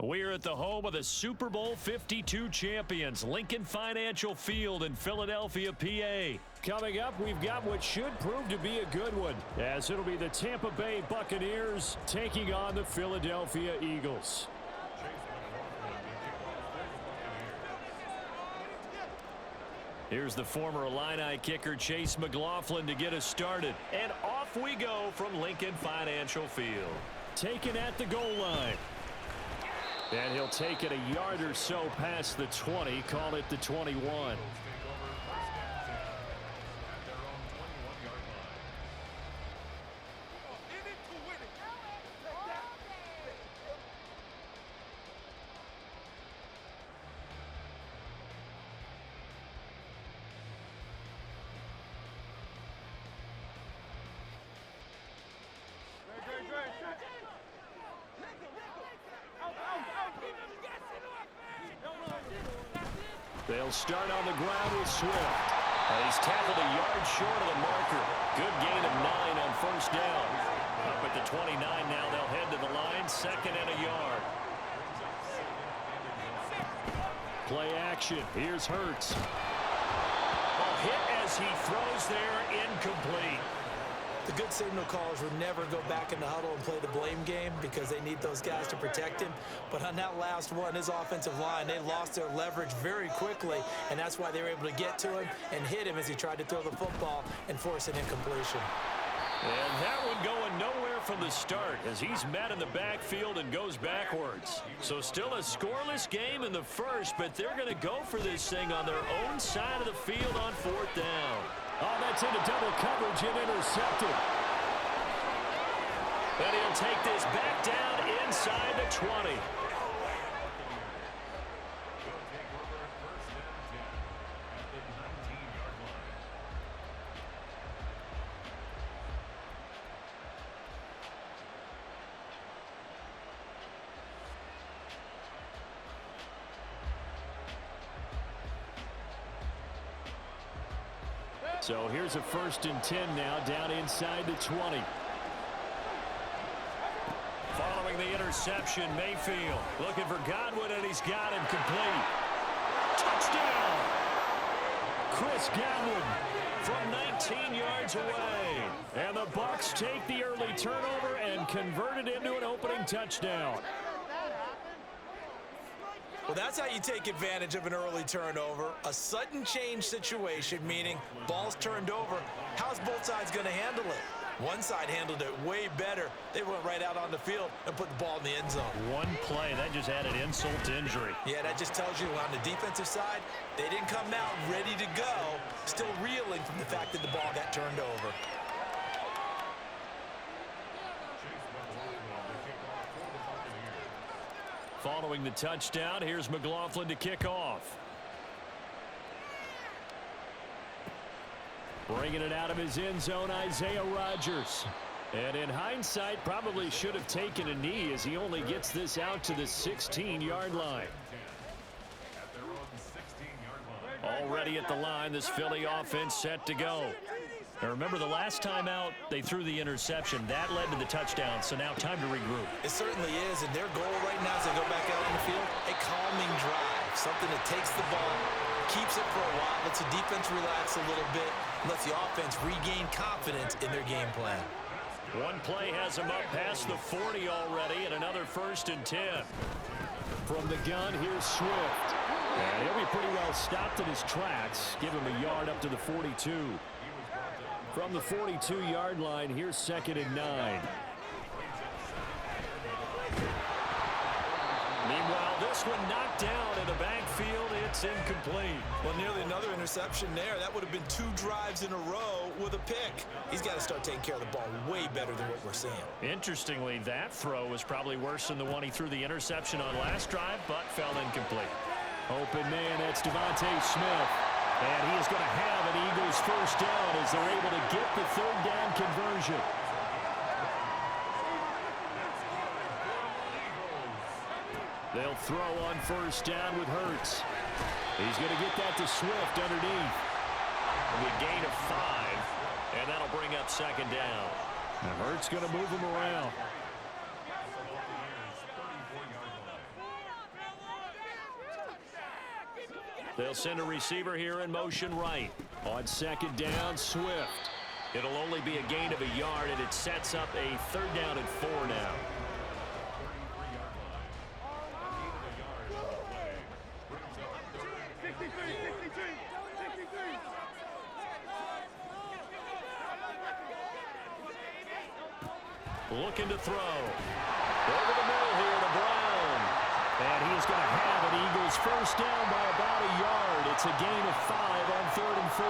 We're at the home of the Super Bowl 52 champions, Lincoln Financial Field in Philadelphia, PA. Coming up, we've got what should prove to be a good one, as it'll be the Tampa Bay Buccaneers taking on the Philadelphia Eagles. Here's the former Illini kicker Chase McLaughlin to get us started. And off we go from Lincoln Financial Field. Taken at the goal line. And he'll take it a yard or so past the 20, call it the 21. They'll start on the ground with Swift. He's tackled a yard short of the marker. Good gain of 9 on first down. Up at the 29 now, they'll head to the line, 2nd and a yard. Play action. Here's Hurts. A hit as he throws there, incomplete. The good signal callers would never go back in the huddle and play the blame game because they need those guys to protect him. But on that last one, his offensive line, they lost their leverage very quickly, and that's why they were able to get to him and hit him as he tried to throw the football and force an incompletion. And that one going nowhere from the start as he's met in the backfield and goes backwards. So still a scoreless game in the first, but they're going to go for this thing on their own side of the field on 4th down. Oh, that's into double coverage and intercepted. And he'll take this back down inside the 20. So here's a 1st and 10 now, down inside the 20. Following the interception, Mayfield looking for Godwin, and he's got him complete. Touchdown! Chris Godwin from 19 yards away. And the Bucs take the early turnover and convert it into an opening touchdown. Well, that's how you take advantage of an early turnover. A sudden change situation, meaning ball's turned over. How's both sides going to handle it? One side handled it way better. They went right out on the field and put the ball in the end zone. One play, that just added insult to injury. Yeah, that just tells you on the defensive side, they didn't come out ready to go, still reeling from the fact that the ball got turned over. Following the touchdown, here's McLaughlin to kick off. Bringing it out of his end zone, Isaiah Rodgers. And in hindsight, probably should have taken a knee as he only gets this out to the 16-yard line. Already at the line, this Philly offense set to go. Now remember, the last time out, they threw the interception. That led to the touchdown, so now time to regroup. It certainly is, and their goal right now as they go back out on the field, a calming drive, something that takes the ball, keeps it for a while, lets the defense relax a little bit, lets the offense regain confidence in their game plan. One play has him up past the 40 already, and another 1st and 10. From the gun, here's Swift. And he'll be pretty well stopped in his tracks. Give him a yard up to the 42. From the 42-yard line, here's 2nd and 9. Meanwhile, this one knocked down in the backfield. It's incomplete. Well, nearly another interception there. That would have been 2 drives in a row with a pick. He's got to start taking care of the ball way better than what we're seeing. Interestingly, that throw was probably worse than the one he threw the interception on last drive, but fell incomplete. Open man, that's Devontae Smith. And he is going to have an Eagles 1st down as they're able to get the 3rd down conversion. They'll throw on 1st down with Hurts. He's going to get that to Swift underneath. With a gain of 5, and that'll bring up 2nd down. Now Hurts going to move him around. They'll send a receiver here in motion right. On second down, Swift. It'll only be a gain of a yard, and it sets up a 3rd down and 4 now. Looking to throw. Over the middle here to Brown. And he is going to have it. Eagles first down by about a yard. It's a gain of 5 on 3rd and 4.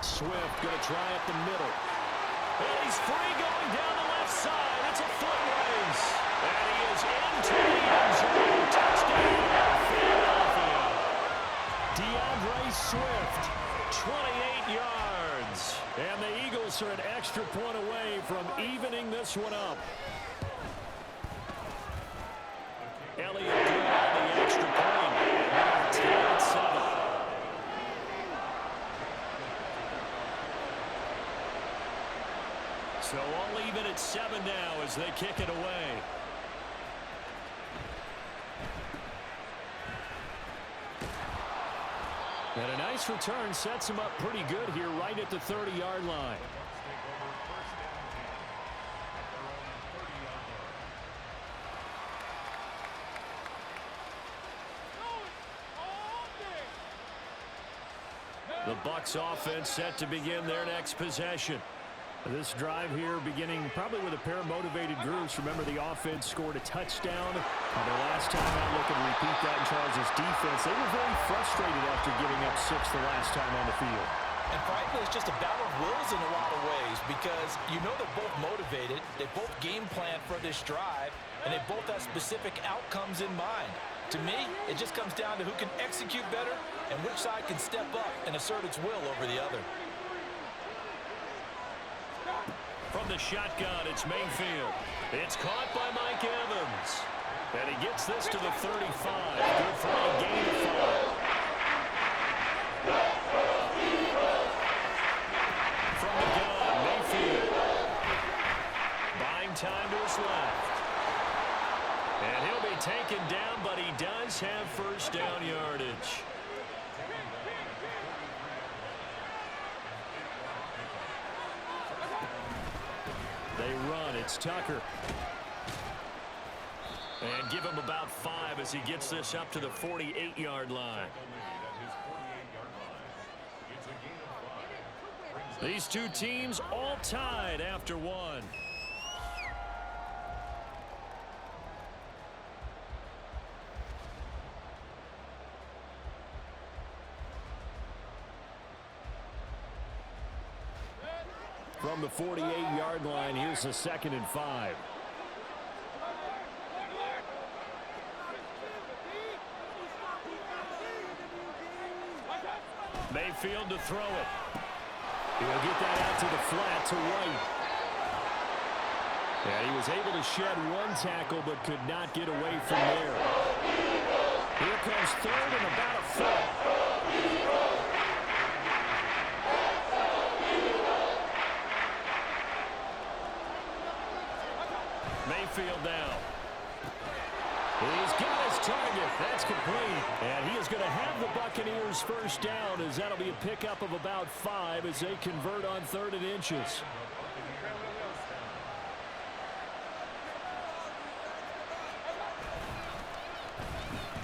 Swift going to try up the middle. And he's free going down the left side. It's a foot race. And he is into the end zone. Touchdown, Philadelphia. DeAndre Swift, 28 yards. And the Eagles are an extra point away from evening this one up. Elliott on the extra point. 10-7. So all even at 7 now as they kick it away. And a nice return sets him up pretty good here right at the 30-yard line. The Bucs offense set to begin their next possession. This drive here beginning probably with a pair of motivated groups. Remember, the offense scored a touchdown. Their last time out, looking to repeat that in Charles' defense. They were very frustrated after giving up 6 the last time on the field. And frankly, it's just a battle of wills in a lot of ways because you know they're both motivated. They both game plan for this drive, and they both have specific outcomes in mind. To me, it just comes down to who can execute better and which side can step up and assert its will over the other. From the shotgun, it's Mayfield. It's caught by Mike Evans. And he gets this to the 35. Good for a gain of 5. From the gun, Mayfield. Buying time to his left. And he'll be taken down, but he does have first down yardage. They run. It's Tucker. And give him about 5 as he gets this up to the 48-yard line. These two teams all tied after 1. From the 48-yard line, here's the 2nd and 5. Mayfield to throw it. He'll get that out to the flat to White. And he was able to shed 1 tackle but could not get away from there. Here comes 3rd and about a foot. Mayfield down. He's got his target. That's complete. And he is going to have the Buccaneers first down as that'll be a pickup of about 5 as they convert on 3rd and inches.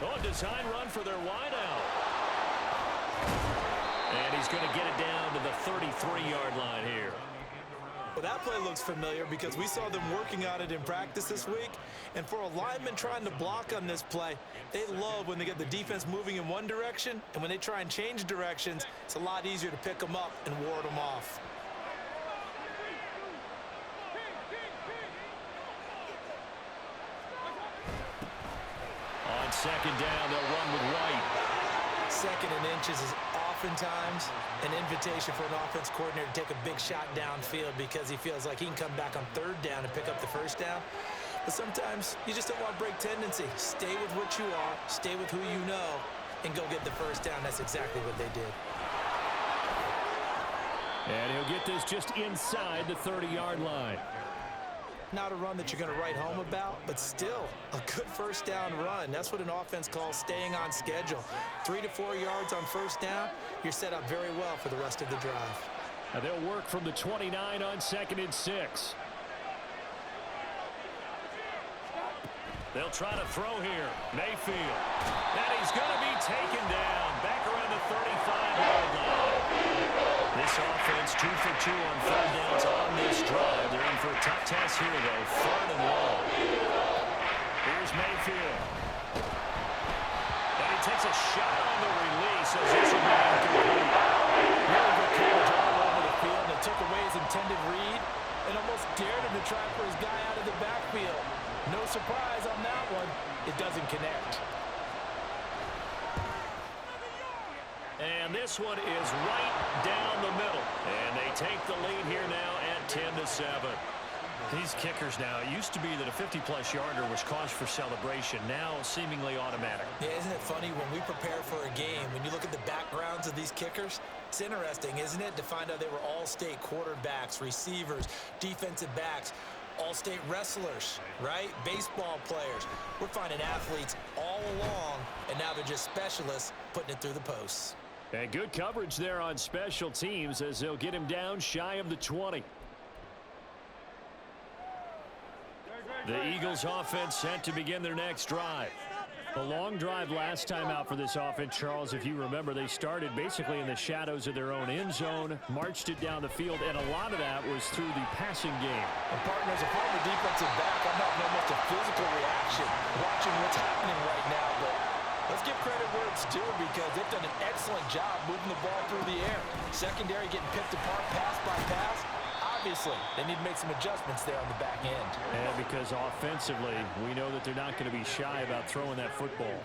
Oh, design run for their wideout. And he's going to get it down to the 33-yard line here. Well, that play looks familiar because we saw them working on it in practice this week. And for a lineman trying to block on this play, they love when they get the defense moving in one direction. And when they try and change directions, it's a lot easier to pick them up and ward them off. On 2nd down, they'll run with White. 2nd and inches is oftentimes an invitation for an offense coordinator to take a big shot downfield because he feels like he can come back on 3rd down and pick up the first down. But sometimes you just don't want to break tendency. Stay with what you are, stay with who you know, and go get the first down. That's exactly what they did. And he'll get this just inside the 30-yard line. Not a run that you're going to write home about, but still a good first down run. That's what an offense calls staying on schedule. 3 to 4 yards on first down, you're set up very well for the rest of the drive. Now they'll work from the 29 on 2nd and 6. They'll try to throw here. Mayfield. And he's going to be taken down back around the 35-yard line. This offense 2 for 2 on third downs on this drive. They're in for a tough test here, though. 3rd and long. Here's Mayfield. And he takes a shot on the release as this will be incomplete. Really good coverage all over the field, and it took away his intended read and almost dared him to try for his guy out of the backfield. No surprise on that one. It doesn't connect. And this one is right down the middle. And they take the lead here now at 10-7. These kickers now, it used to be that a 50-plus yarder was cause for celebration. Now seemingly automatic. Yeah, isn't it funny when we prepare for a game, when you look at the backgrounds of these kickers, it's interesting, isn't it, to find out they were all-state quarterbacks, receivers, defensive backs, all-state wrestlers, right? Baseball players. We're finding athletes all along, and now they're just specialists putting it through the posts. And good coverage there on special teams as they'll get him down shy of the 20. The Eagles offense set to begin their next drive. The long drive last time out for this offense, Charles, if you remember, they started basically in the shadows of their own end zone, marched it down the field, and a lot of that was through the passing game. And partner, as a former defensive back, I'm having almost a physical reaction watching what's happening right now. But let's give credit where it's due because they've done an excellent job moving the ball through the air. Secondary getting picked apart pass by pass. Obviously, they need to make some adjustments there on the back end. And because offensively, we know that they're not going to be shy about throwing that football.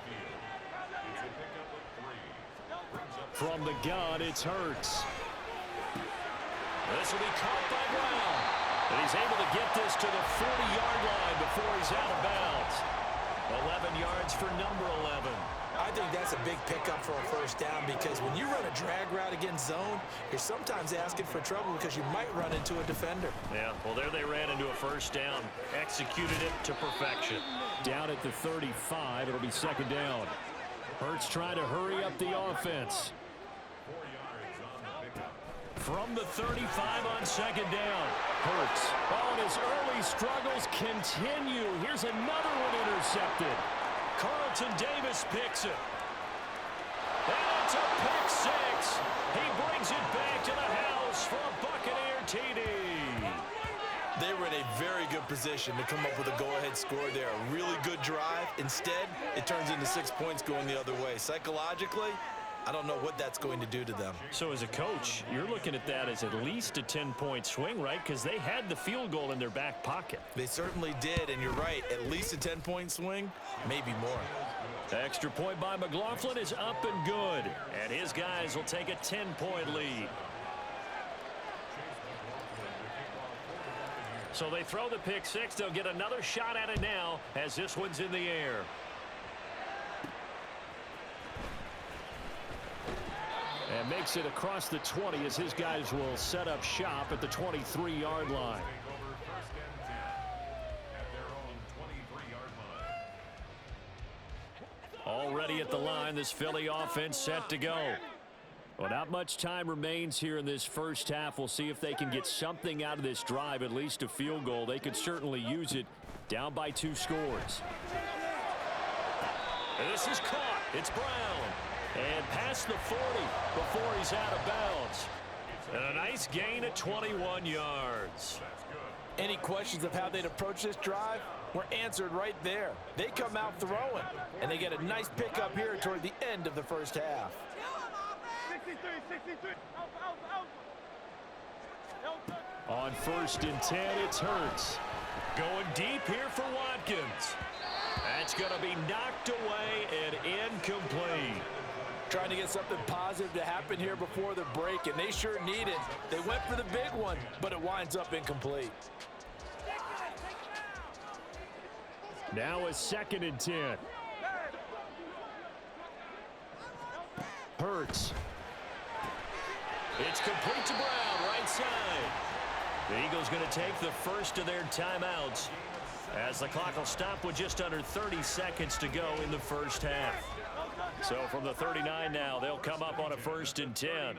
From the gun, it's Hurts. This will be caught by Brown. And he's able to get this to the 40-yard line before he's out of bounds. 11 yards for number 11. I think that's a big pickup for a first down because when you run a drag route against zone, you're sometimes asking for trouble because you might run into a defender. Yeah, well, there they ran into a first down. Executed it to perfection. Down at the 35, it'll be 2nd down. Hurts trying to hurry up the offense. From the 35 on 2nd down. Hurts. Oh, and his early struggles continue. Here's another one intercepted. Carlton Davis picks it. And it's a pick six. He brings it back to the house for a Buccaneer TD. They were in a very good position to come up with a go-ahead score there. A really good drive. Instead, it turns into 6 points going the other way. Psychologically, I don't know what that's going to do to them. So as a coach, you're looking at that as at least a 10-point swing, right? Because they had the field goal in their back pocket. They certainly did, and you're right. At least a 10-point swing, maybe more. The extra point by McLaughlin is up and good. And his guys will take a 10-point lead. So they throw the pick six. They'll get another shot at it now as this one's in the air. And makes it across the 20 as his guys will set up shop at the 23-yard line. Already at the line, this Philly offense set to go. Well, not much time remains here in this first half. We'll see if they can get something out of this drive, at least a field goal. They could certainly use it. Down by 2 scores. And this is caught. It's Brown. And past the 40 before he's out of bounds. And a nice gain at 21 yards. Any questions of how they'd approach this drive were answered right there. They come out throwing, and they get a nice pickup here toward the end of the first half. On 1st and 10, it's Hurts. Going deep here for Watkins. That's going to be knocked away and incomplete. Trying to get something positive to happen here before the break, and they sure need it. They went for the big one, but it winds up incomplete. Now a 2nd and 10. Hurts. It's complete to Brown, right side. The Eagles going to take the first of their timeouts as the clock will stop with just under 30 seconds to go in the first half. So from the 39 now, they'll come up on a 1st and 10.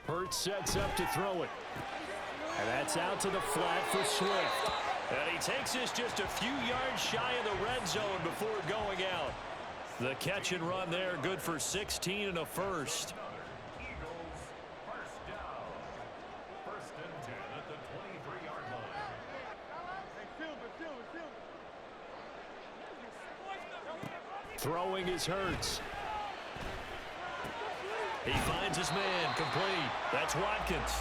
Hurts sets up to throw it. And that's out to the flat for Swift. And he takes this just a few yards shy of the red zone before going out. The catch and run there, good for 16 and a first. Throwing is Hurts. He finds his man, complete. That's Watkins.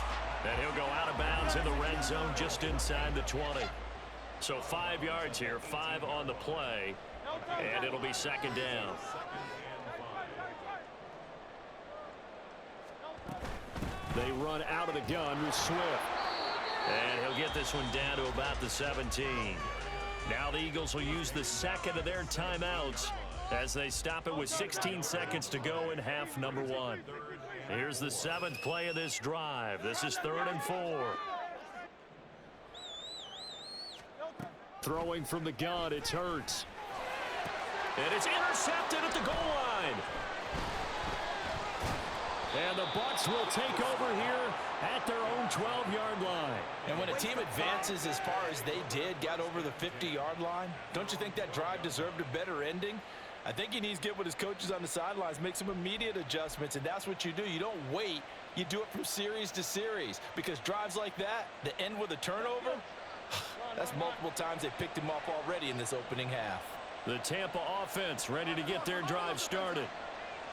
And he'll go out of bounds in the red zone just inside the 20. So 5 yards here, 5 on the play, and it'll be 2nd down. They run out of the gun with Swift. And he'll get this one down to about the 17. Now the Eagles will use the second of their timeouts as they stop it with 16 seconds to go in half number 1. Here's the 7th play of this drive. This is 3rd and 4. Throwing from the gun, it's Hurts. And it's intercepted at the goal line. And the Bucs will take over here at their own 12-yard line. And when a team advances as far as they did, got over the 50-yard line, don't you think that drive deserved a better ending? I think he needs to get with his coaches on the sidelines, make some immediate adjustments, and that's what you do. You don't wait. You do it from series to series, because drives like that end with a turnover, that's multiple times they picked him off already in this opening half. The Tampa offense ready to get their drive started.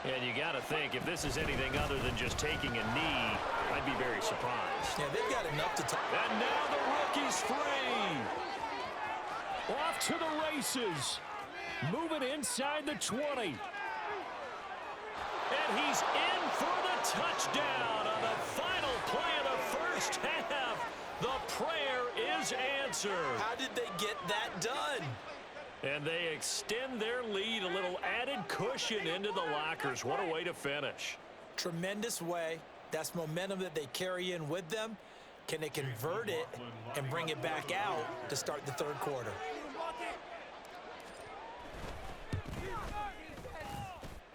And you got to think, if this is anything other than just taking a knee, I'd be very surprised. Yeah, they've got enough to talk. And now the rookie's free. Off to the races. Moving inside the 20. And he's in for the touchdown on the final play of the first half. The prayer is answered. How did they get that done? And they extend their lead, a little added cushion into the lockers. What a way to finish. Tremendous way. That's momentum that they carry in with them. Can they convert it and bring it back out to start the 3rd quarter?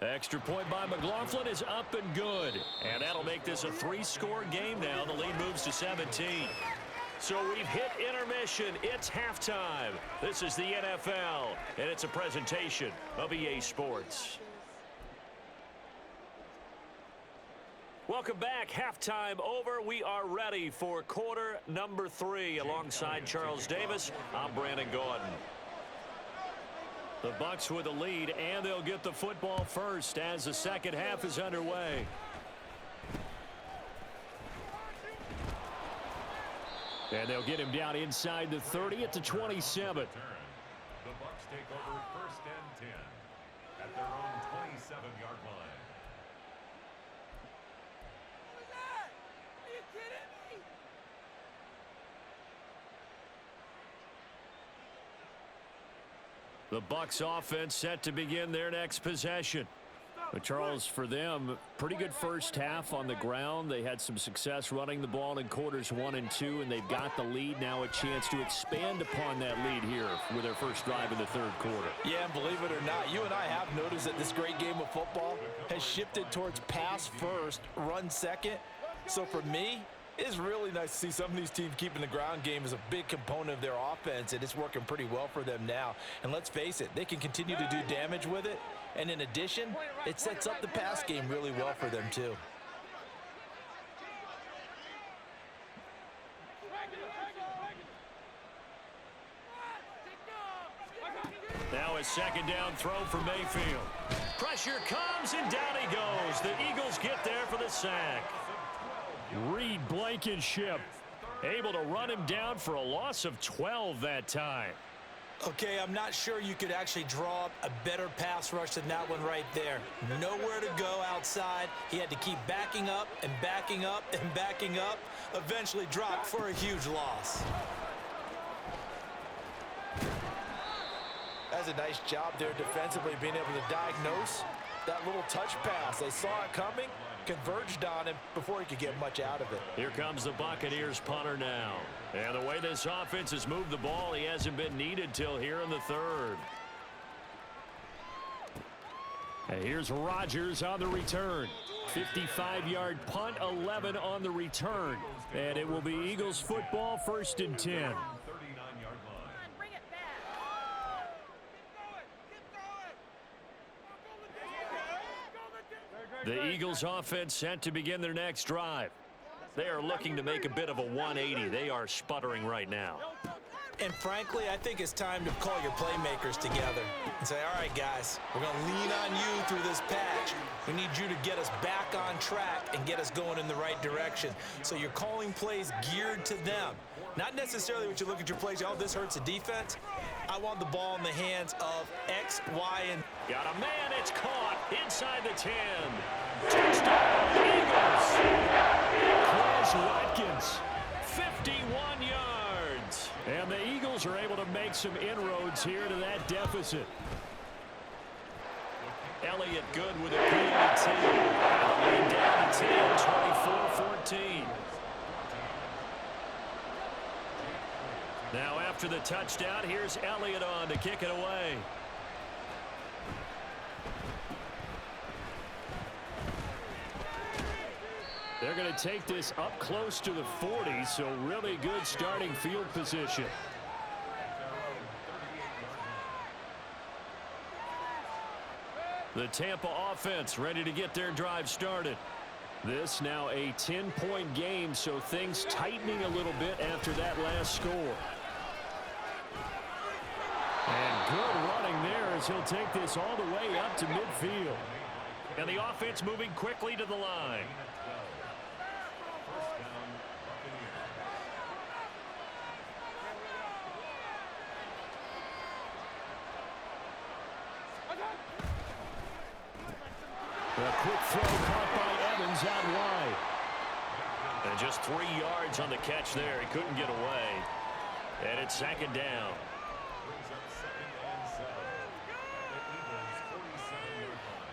Extra point by McLaughlin is up and good. And that'll make this a 3-score game now. The lead moves to 17. So we've hit intermission. It's halftime. This is the NFL, and it's a presentation of EA Sports. Welcome back. Halftime over. We are ready for quarter number 3. Alongside Charles Davis, I'm Brandon Gordon. The Bucs with the lead, and they'll get the football first as the second half is underway. And they'll get him down inside the 30 at the 27. The Bucs take over 1st and 10 at their own 27-yard line. Are you kidding me? The Bucs offense set to begin their next possession. But Charles, for them, pretty good first half on the ground. They had some success running the ball in quarters 1 and 2, and they've got the lead now, a chance to expand upon that lead here with their first drive in the 3rd quarter. Yeah, and believe it or not, you and I have noticed that this great game of football has shifted towards pass first, run second. So for me, it's really nice to see some of these teams keeping the ground game as a big component of their offense, and it's working pretty well for them now. And let's face it, they can continue to do damage with it. And in addition, it sets up the pass game really well for them too. Now a 2nd down throw for Mayfield. Pressure comes, and down he goes. The Eagles get there for the sack. Reed Blankenship able to run him down for a loss of 12 that time. Okay, I'm not sure you could actually draw up a better pass rush than that one right there. Nowhere to go outside. He had to keep backing up and backing up and backing up. Eventually dropped for a huge loss. does a nice job there defensively, being able to diagnose that little touch pass. They saw it coming, converged on him before he could get much out of it. Here comes the Buccaneers punter now. And the way this offense has moved the ball, he hasn't been needed till here in the third. And here's Rodgers on the return. 55-yard punt, 11 on the return. And it will be Eagles football, 1st and 10. 39-yard line. Bring it back. The Eagles offense set to begin their next drive. They are looking to make a bit of a 180. They are sputtering right now. And frankly, I think it's time to call your playmakers together and say, all right, guys, we're going to lean on you through this patch. We need you to get us back on track and get us going in the right direction. So you're calling plays geared to them. Not necessarily what you look at your plays, oh, this hurts the defense. I want the ball in the hands of X, Y, and... Got a man, it's caught inside the 10. Touchdown, Eagles. Chris Watkins, 51 yards. And the Eagles are able to make some inroads here to that deficit. Elliott good with a PAT. Lead down to 10, 24-14. Now after the touchdown, here's Elliott on to kick it away. They're going to take this up close to the 40, so really good starting field position. The Tampa offense ready to get their drive started. This now a 10-point game, so things tightening a little bit after that last score. And good running there as he'll take this all the way up to midfield. And the offense moving quickly to the line. A quick throw caught by Evans out wide. And just 3 yards on the catch there. He couldn't get away. And it's 2nd down. Brings up 2nd and 7. The Eagles 47-yard line.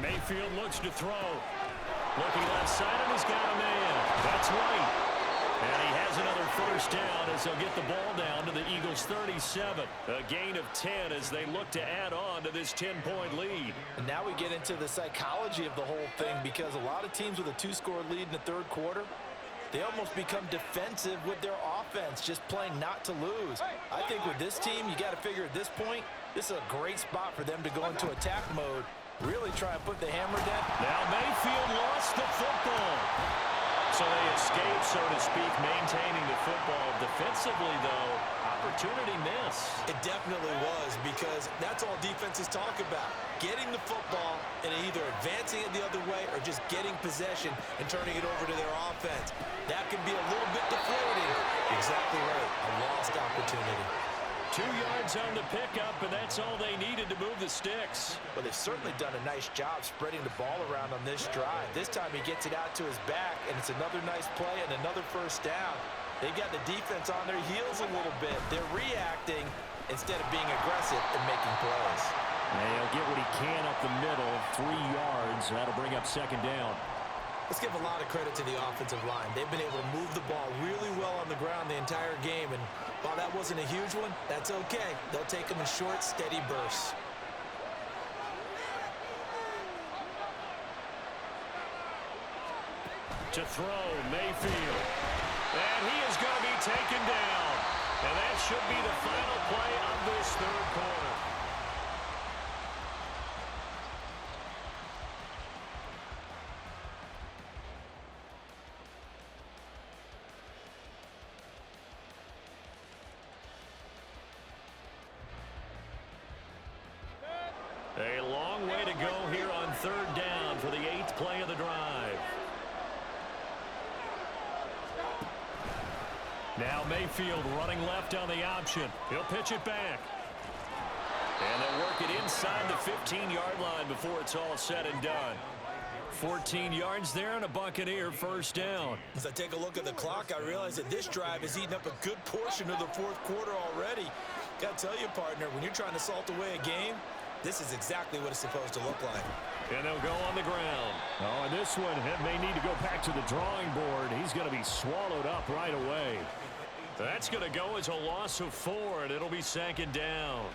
Mayfield looks to throw. Looking left side, and he's got a man. That's right. And he has another 1st down as they'll get the ball down to the Eagles' 37. A gain of 10 as they look to add on to this 10-point lead. And now we get into the psychology of the whole thing, because a lot of teams with a 2-score lead in the 3rd quarter, they almost become defensive with their offense, just playing not to lose. I think with this team, you got to figure at this point, this is a great spot for them to go into attack mode, really try and put the hammer down. Now Mayfield lost the football. So they escape, so to speak, maintaining the football. Defensively, though, opportunity miss. It definitely was, because that's all defenses talk about. Getting the football and either advancing it the other way or just getting possession and turning it over to their offense. That can be a little bit deflating. Exactly right. A lost opportunity. 2 yards on the pickup, and that's all they needed to move the sticks. Well, they've certainly done a nice job spreading the ball around on this drive. This time he gets it out to his back, and it's another nice play and another 1st down. They've got the defense on their heels a little bit. They're reacting instead of being aggressive and making plays. And he'll get what he can up the middle, 3 yards. That'll bring up 2nd down. Let's give a lot of credit to the offensive line. They've been able to move the ball really well on the ground the entire game, and while that wasn't a huge one, that's okay. They'll take them in short, steady bursts. To throw, Mayfield. And he is going to be taken down. And that should be the final play of this 3rd quarter. A long way to go here on 3rd down for the 8th play of the drive. Now Mayfield running left on the option. He'll pitch it back. And they'll work it inside the 15-yard line before it's all said and done. 14 yards there and a Buccaneer first down. As I take a look at the clock, I realize that this drive has eaten up a good portion of the fourth quarter already. Got to tell you, partner, when you're trying to salt away a game, this is exactly what it's supposed to look like. And they'll go on the ground. Oh, and this one may need to go back to the drawing board. He's going to be swallowed up right away. That's going to go as a loss of 4, and it'll be second down.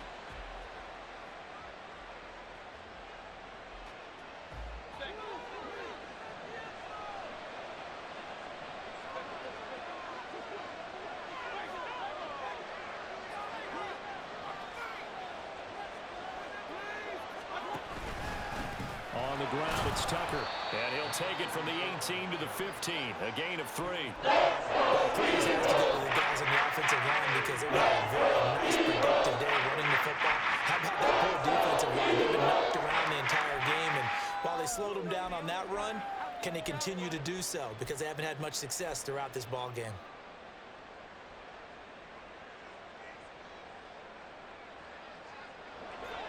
Ground, it's Tucker, and he'll take it from the 18 to the 15, a gain of 3. Well, praise has to go to the guys on the offensive line because they had a very nice, productive day running the football. How about that whole defensive line? They've been knocked around the entire game, and while they slowed them down on that run, can they continue to do so? Because they haven't had much success throughout this ball game.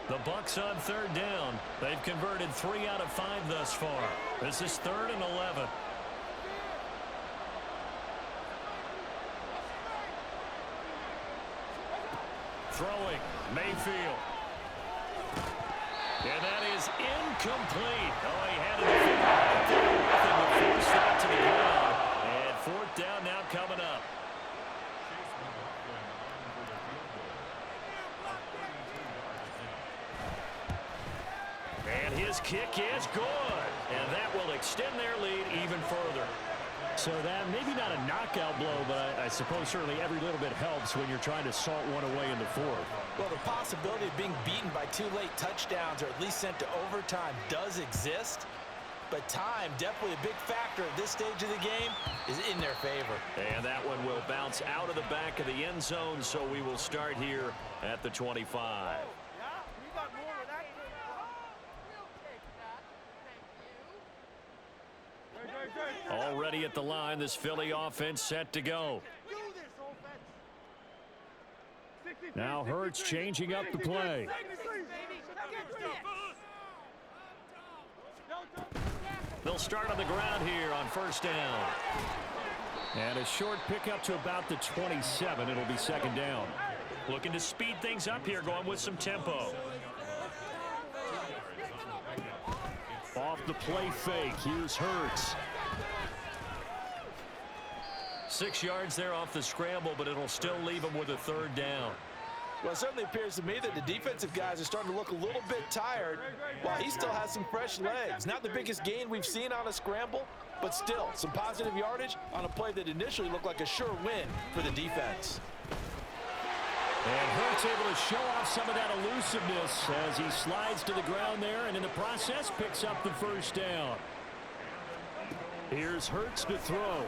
The Bucs on third down. They've converted 3 out of 5 thus far. This is 3rd and 11. Throwing, Mayfield. And that is incomplete. Oh, he had it right there with him to force that to the ground. And 4th down now coming up. And his kick is good. And that will extend their lead even further. So that maybe not a knockout blow, but I suppose certainly every little bit helps when you're trying to salt one away in the 4th. Well, the possibility of being beaten by 2 late touchdowns or at least sent to overtime does exist. But time, definitely a big factor at this stage of the game, is in their favor. And that one will bounce out of the back of the end zone, so we will start here at the 25. Already at the line, this Philly offense set to go. Now Hurts changing up the play. They'll start on the ground here on first down. And a short pickup to about the 27. It'll be second down. Looking to speed things up here, going with some tempo. Off the play fake. Here's Hurts. 6 yards there off the scramble, but it'll still leave him with a third down. Well, it certainly appears to me that the defensive guys are starting to look a little bit tired while he still has some fresh legs. Not the biggest gain we've seen on a scramble, but still some positive yardage on a play that initially looked like a sure win for the defense. And Hurts able to show off some of that elusiveness as he slides to the ground there, and in the process picks up the first down. Here's Hurts to throw.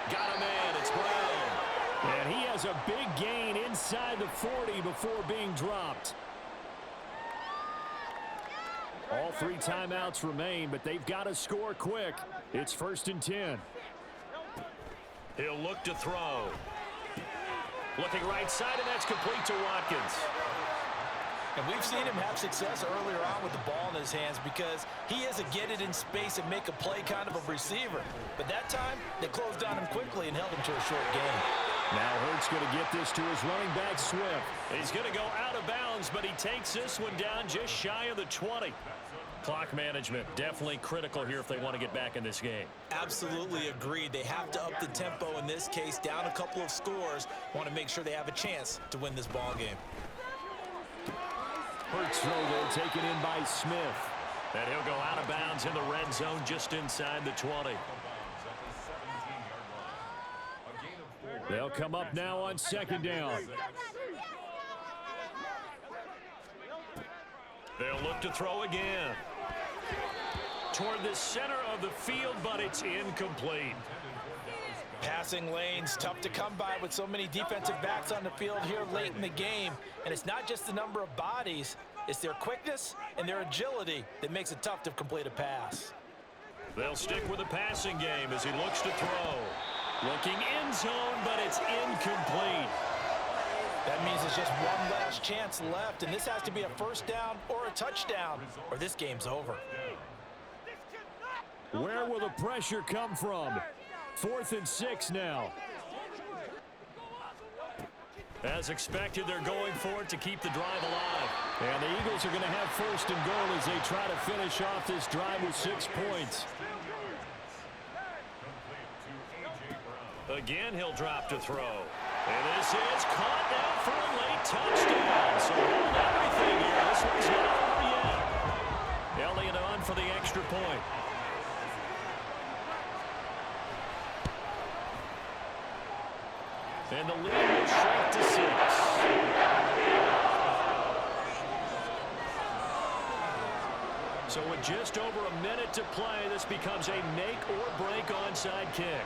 Got a man, it's Brown. And he has a big gain inside the 40 before being dropped. All 3 timeouts remain, but they've got to score quick. It's 1st and 10. He'll look to throw. Looking right side, and that's complete to Watkins. And we've seen him have success earlier on with the ball in his hands because he is a get it in space and make a play kind of a receiver. But that time, they closed on him quickly and held him to a short gain. Now Hurts going to get this to his running back, Swift. He's going to go out of bounds, but he takes this one down just shy of the 20. Clock management definitely critical here if they want to get back in this game. Absolutely agreed. They have to up the tempo in this case, down a couple of scores. Want to make sure they have a chance to win this ball game. Hurts throw there taken in by Smith. And he'll go out of bounds in the red zone just inside the 20. They'll come up now on second down. They'll look to throw again. Toward the center of the field, but it's incomplete. Passing lanes, tough to come by with so many defensive backs on the field here late in the game. And it's not just the number of bodies, it's their quickness and their agility that makes it tough to complete a pass. They'll stick with the passing game as he looks to throw. Looking end zone, but it's incomplete. That means it's just one last chance left, and this has to be a first down or a touchdown, or this game's over. Where will the pressure come from? 4th and 6 now. As expected, they're going for it to keep the drive alive. And the Eagles are going to have 1st and goal as they try to finish off this drive with 6 points. Again, he'll drop to throw. And this is caught now for a late touchdown. So hold everything here. This one's not over yet. Elliott on for the extra point. And the lead will shrink to 6. So with just over a minute to play, this becomes a make or break onside kick.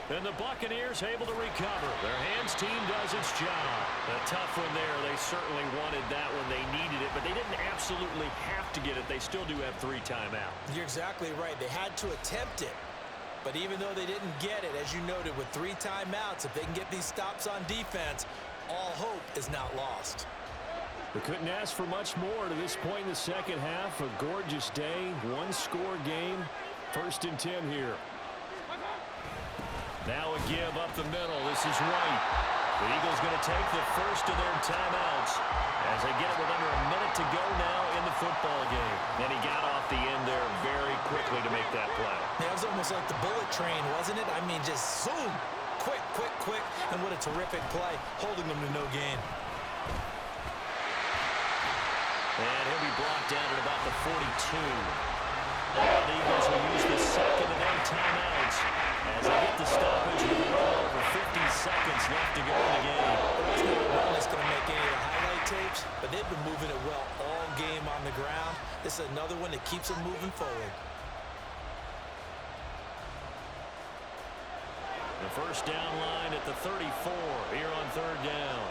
And the Buccaneers able to recover. Their hands team does its job. A tough one there. They certainly wanted that when they needed it, but they didn't absolutely have to get it. They still do have 3 timeouts. You're exactly right. They had to attempt it. But even though they didn't get it, as you noted, with 3 timeouts, if they can get these stops on defense, all hope is not lost. We couldn't ask for much more to this point in the second half. A gorgeous day, 1-score game. 1st and 10 here. Now a give up the middle. This is right. The Eagles going to take the first of their timeouts as they get it with under a minute to go now in the football game. And he got off the end there very quickly to make that play. Yeah, it was almost like the bullet train, wasn't it? I mean, just zoom. Quick, quick, quick. And what a terrific play, holding them to no gain. And he'll be brought down at about the 42. The Eagles will use the second of their timeouts as they get the stoppage with a little over 50 seconds left to go in the game. There's no one that's going to make any of the highlight tapes, but they've been moving it well all game on the ground. This is another one that keeps them moving forward. The first down line at the 34 here on 3rd down.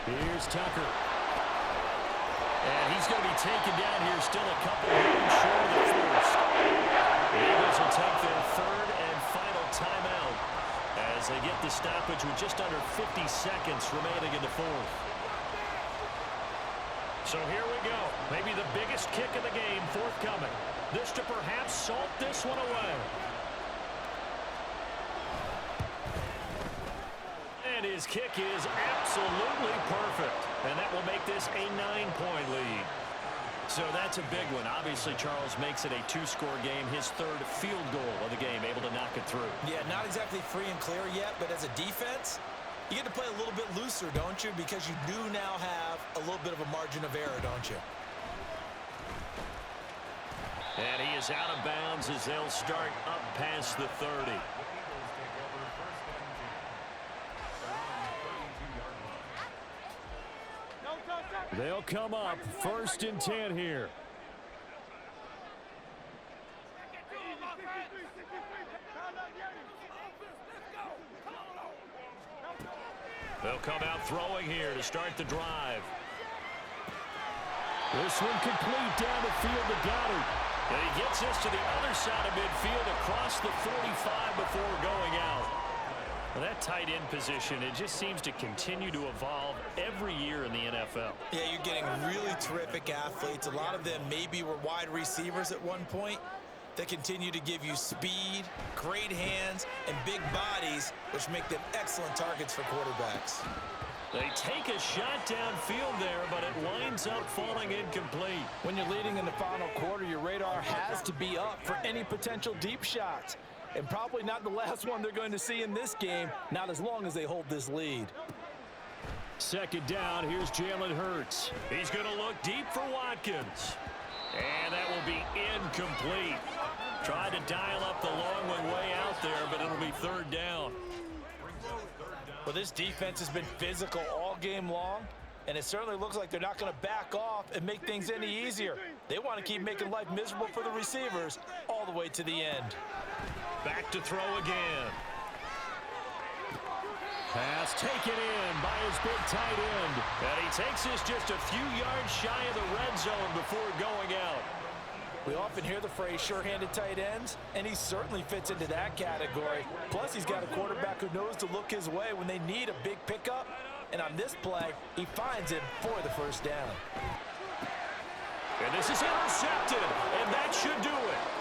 Here's Tucker. And he's going to be taken down here, still a couple yards short of the first. The Eagles will take their 3rd and final timeout as they get the stoppage with just under 50 seconds remaining in the 4th. So here we go. Maybe the biggest kick of the game forthcoming. This to perhaps salt this one away. And his kick is absolutely perfect. And that will make this a 9-point lead. So that's a big one. Obviously, Charles makes it a 2-score game. His 3rd field goal of the game, able to knock it through. Yeah, not exactly free and clear yet, but as a defense, you get to play a little bit looser, don't you? Because you do now have a little bit of a margin of error, don't you? And he is out of bounds as they'll start up past the 30. They'll come up 1st and 10 here. They'll come out throwing here to start the drive. This one complete down the field to Goddard. And he gets this to the other side of midfield across the 45 before going out. Well, that tight end position, it just seems to continue to evolve every year in the NFL. Yeah, you're getting really terrific athletes. A lot of them maybe were wide receivers at one point. They continue to give you speed, great hands, and big bodies, which make them excellent targets for quarterbacks. They take a shot downfield there, but it winds up falling incomplete. When you're leading in the final quarter, your radar has to be up for any potential deep shots. And probably not the last one they're going to see in this game, not as long as they hold this lead. 2nd down, here's Jalen Hurts. He's going to look deep for Watkins. And that will be incomplete. Tried to dial up the long one way out there, but it'll be 3rd down. Well, this defense has been physical all game long, and it certainly looks like they're not going to back off and make things any easier. They want to keep making life miserable for the receivers all the way to the end. Back to throw again. Pass taken in by his big tight end. And he takes this just a few yards shy of the red zone before going out. We often hear the phrase sure-handed tight ends, and he certainly fits into that category. Plus, he's got a quarterback who knows to look his way when they need a big pickup. And on this play, he finds him for the first down. And this is intercepted, and that should do it.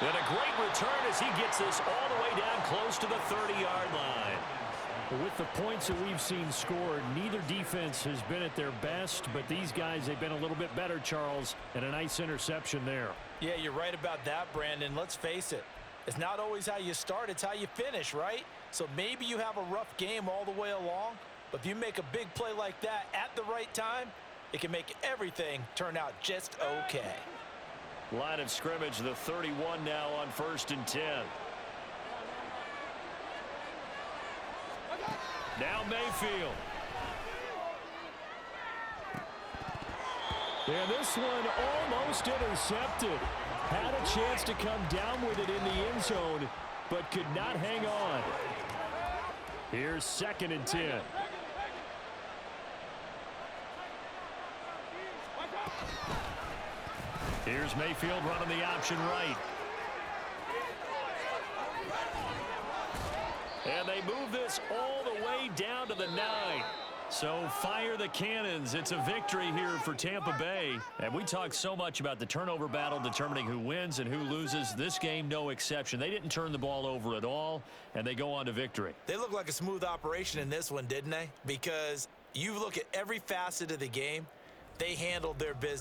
And a great return as he gets this all the way down close to the 30-yard line. With the points that we've seen scored, neither defense has been at their best, but these guys, they've been a little bit better, Charles, and a nice interception there. Yeah, you're right about that, Brandon. Let's face it. It's not always how you start, it's how you finish, right? So maybe you have a rough game all the way along, but if you make a big play like that at the right time, it can make everything turn out just okay. Line of scrimmage, the 31 now on 1st and 10. Now Mayfield. And this one almost intercepted. Had a chance to come down with it in the end zone, but could not hang on. Here's 2nd and 10. Here's Mayfield running the option right. And they move this all the way down to the 9. So fire the cannons. It's a victory here for Tampa Bay. And we talk so much about the turnover battle determining who wins and who loses. This game, no exception. They didn't turn the ball over at all, and they go on to victory. They look like a smooth operation in this one, didn't they? Because you look at every facet of the game, they handled their business.